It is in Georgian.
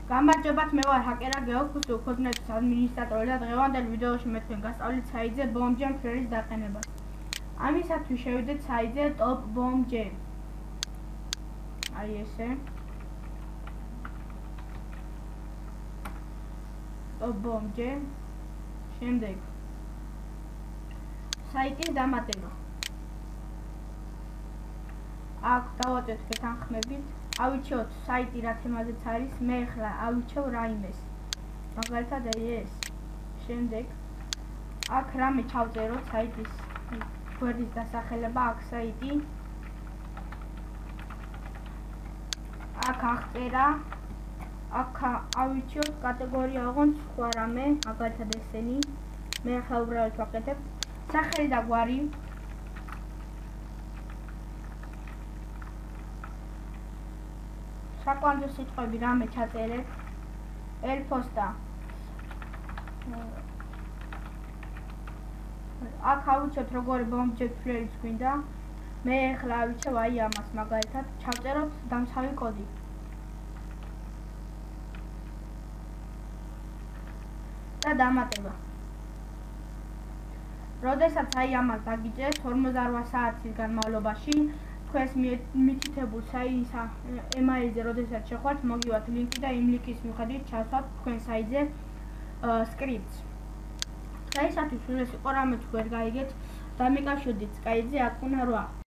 გამარჯობათ, მე ვარ ჰაკერა გეოქუსი უქოთნეთის ადმინისტრატორი და დღევანდელ ვიდეოში მე თქვენ გასწავლით საიტზე BOMBJ მცვლის დაყენებას. ამისათვის შევიდეთ საიტზე top BOMBJ. აი ესე. top BOMBJ. შემდეგ საიტის დამატება. აქ დავაჭერთ შეთანხმებით. ავიჩევთ საიტი რა თემაზეც არის, მე ახლა ავიჩევ რაიმეს. მაგალითად ეს. შემდეგ აქ რამე ჩავწეროთ საიტის გვერდის დასახელება, აქ საიტი. აქ აღწერა. აქ ავიჩევთ კატეგორია აღონ სხვა რამე, მაგალითად ესენი. მე ახლა უბრალოდ ვაკეთებ სახელი და გვარი. საკვანძო სიტყვები რამე ჩაწერეთ. ელფოსტა. აქ ავიჩევთ როგორი BOMBJ ფლერის გვინდა. მე ახლა ავიჩევ აი ამას, მაგალითად ჩავწეროთ დამცავი კოდი. და დამატება. როდესაც აი ამას დაგიჭერთ 48 საათის განმავლობაში თქვენს მითითებულ საიტის email-ზე როდესაც შეხვართ, მოგივათ ლინკი და იმ ლინკის მიხედვით ჩავსვათ თქვენ საიტზე სკრიპტს. დღეისათვის ეს იყო რამე თუ ვერ გაიგეთ, დამიკავშირდით Skype-ზე, აქ უნდა 8.